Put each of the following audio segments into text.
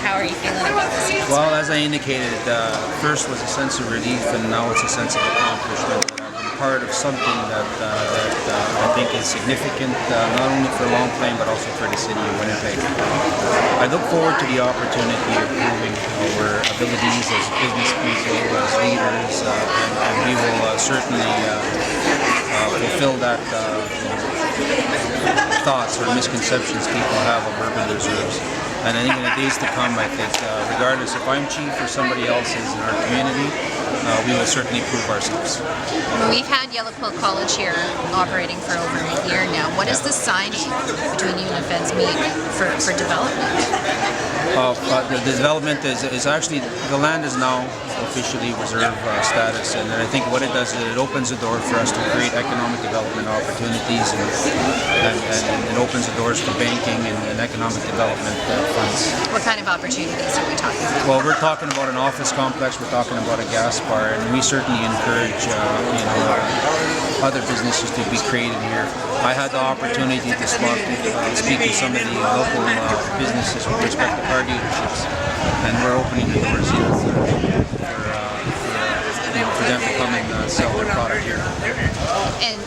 How are you feeling about this? Well, as I indicated, first was a sense of relief, and now it's a sense of accomplishment. That I've been part of something that I think is significant, not only for Long Plain, but also for the city of Winnipeg. I look forward to the opportunity of proving our abilities as business people, as leaders, and we will certainly fulfill that thoughts or misconceptions people have of urban reserves. And I think in the days to come, I think regardless if I'm chief or somebody else is in our community, we will certainly prove ourselves. We've had Yellow Quilt College here operating for over a year now. What does the signing between you and Feds mean for development? The development is actually, the land is now officially reserve status, and I think what it does is it opens the door for us to create economic development opportunities, and it opens the doors for banking and economic development funds. What kind of opportunities are we talking about? Well, we're talking about an office complex, we're talking about a gas bar, and we certainly encourage other businesses to be created here. I had the opportunity to speak to some of the local businesses with respect to car dealerships, and we're opening the doors here for them to come and sell their product here. And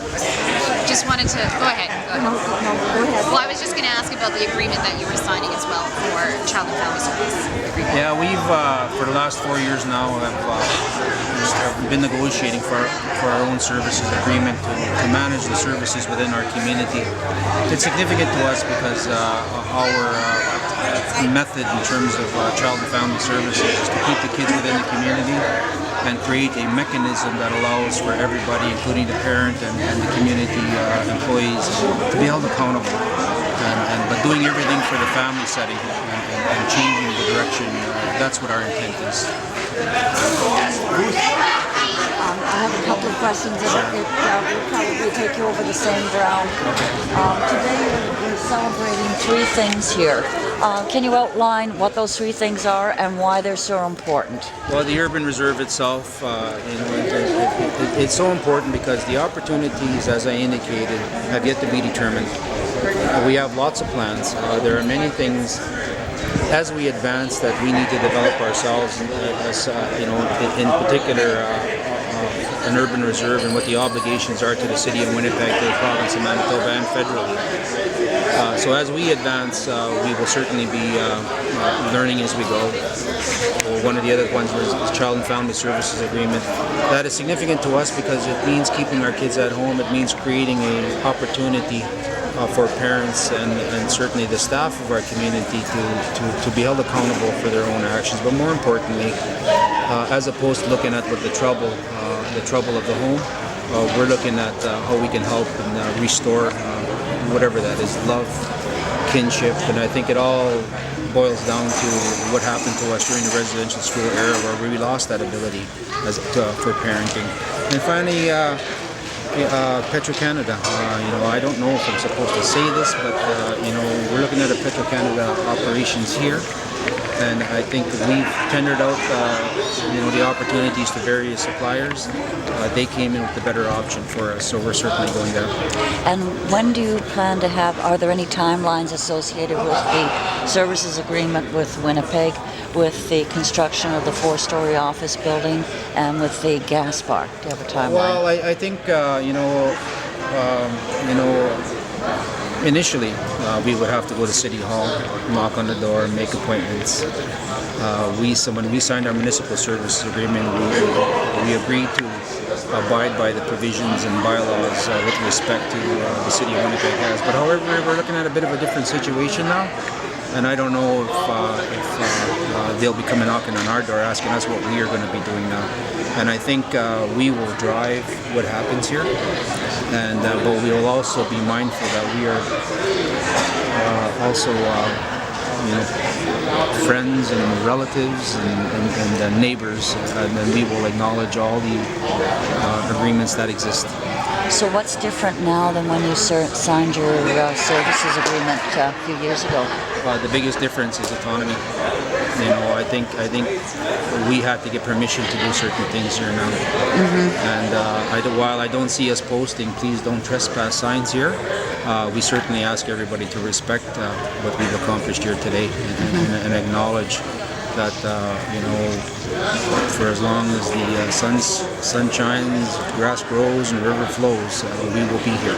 just wanted to go ahead. No, go ahead. Well, I was just going to ask about the agreement that you were signing as well for Child and Family Service agreement. Yeah, we've for the last 4 years now have been negotiating for our own services agreement to manage the services within our community. It's significant to us because our method in terms of child and family services is to keep the kids within the community and create a mechanism that allows for everybody, including the parent and the community employees, to be held accountable. But doing everything for the family setting and changing the direction, that's what our intent is. I have a couple of questions, and it will probably take you over the same ground. Today we're celebrating 3 things here. Can you outline what those 3 things are and why they're so important? Well, the urban reserve itself, it's so important because the opportunities, as I indicated, have yet to be determined. We have lots of plans. There are many things as we advance that we need to develop ourselves, as in particular. An urban reserve and what the obligations are to the city of Winnipeg, to the province of Manitoba, and federally. So as we advance, we will certainly be learning as we go. One of the other ones was the Child and Family Services Agreement. That is significant to us because it means keeping our kids at home. It means creating an opportunity for parents and certainly the staff of our community to be held accountable for their own actions. But more importantly, as opposed to looking at what the trouble of the home, we're looking at how we can help and restore whatever that is, love, kinship, and I think it all boils down to what happened to us during the residential school era, where we lost that ability for parenting. And finally, Petro-Canada. I don't know if I'm supposed to say this, but we're looking at a Petro-Canada operations here. And I think we've tendered out, the opportunities to various suppliers. They came in with the better option for us, so we're certainly going there. And when do you plan to have, are there any timelines associated with the services agreement with Winnipeg, with the construction of the 4-story office building, and with the gas bar? Do you have a timeline? Well, I think, initially, we would have to go to City Hall, knock on the door, make appointments. When we signed our municipal services agreement, we agreed to abide by the provisions and bylaws with respect to the City of Winnipeg has. But however, we're looking at a bit of a different situation now, and I don't know if they'll be coming knocking on our door asking us what we are going to be doing now. And I think we will drive what happens here, and but we will also be mindful that we are also friends and relatives and neighbors, and we will acknowledge all the agreements that exist. So what's different now than when you signed your services agreement a few years ago? The biggest difference is autonomy. You know, I think we have to get permission to do certain things here now. And while I don't see us posting "Please don't trespass" signs here, we certainly ask everybody to respect what we've accomplished here today and acknowledge that you know, for as long as the sun shines, grass grows, and river flows, we will be here.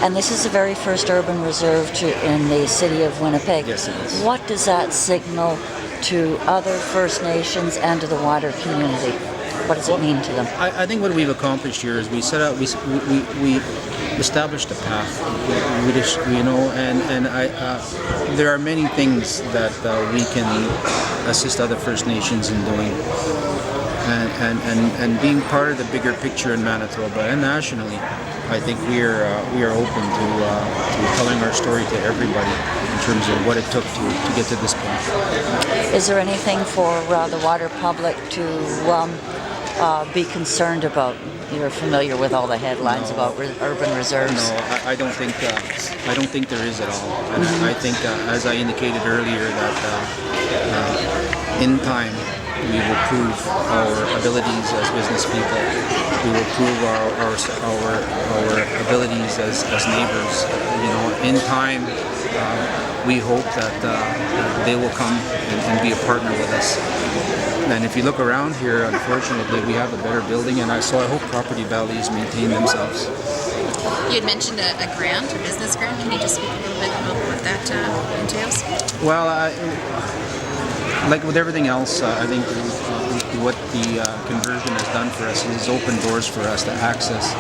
And this is the very first urban reserve in the city of Winnipeg. Yes, it is. What does that signal to other First Nations and to the wider community? What does it mean to them? I think what we've accomplished here is we established a path. We just, you know, and there are many things that we can assist other First Nations in doing, and being part of the bigger picture in Manitoba and nationally. I think we are open to telling our story to everybody in terms of what it took to get to this point. Is there anything for the wider public to be concerned about? You're familiar with all the headlines about urban reserves. No, I don't think there is at all. And I think, as I indicated earlier, that in time we will prove our abilities as business people. We will prove our abilities as neighbors. You know, in time, we hope that they will come and be a partner with us. And if you look around here, unfortunately, we have a better building, and so I hope property values maintain themselves. You had mentioned a grant, a business grant. Can you just speak a little bit about what that entails? Well, like with everything else, I think what the conversion has done for us is open doors for us to access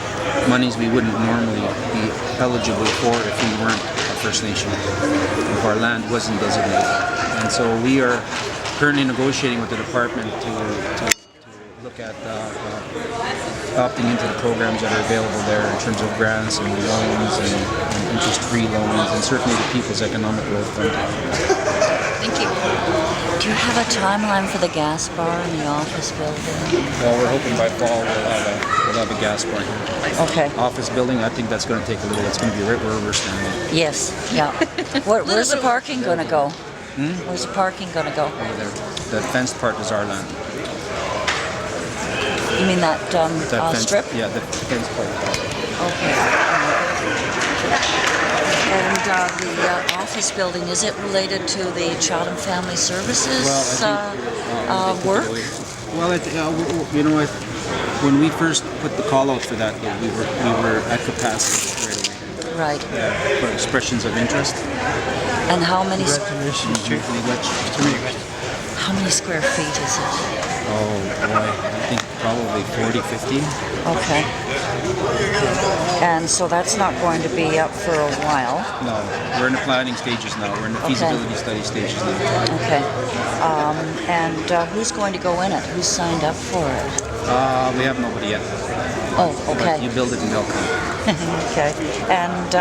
monies we wouldn't normally be eligible for if we weren't a First Nation, if our land wasn't designated. And so we are currently negotiating with the department to look at opting into the programs that are available there in terms of grants and loans and interest-free loans, and certainly the People's Economic Growth Fund. Thank you. Do you have a timeline for the gas bar in the office building? Well, we're hoping by fall we'll have a gas bar here. Okay. Office building, I think that's going to take a little. It's going to be right where we're standing. Yes. Yeah. Where's the parking going to go? Where's the parking going to go? Over there. The fenced part is our land. You mean that fenced, strip? Yeah, the fenced part. Okay. And the office building, is it related to the Chatham Family Services work? Well, you know what? When we first put the call out for that, we were at capacity right away. Right. For expressions of interest. And how many? How many square feet is it? Oh boy, I think probably 40, 50. Okay. And so that's not going to be up for a while. No, we're in the planning stages now. We're in the feasibility study stages now. Okay. And who's going to go in it? Who's signed up for it? We have nobody yet. Oh, okay. But you build it and they'll come. Okay. And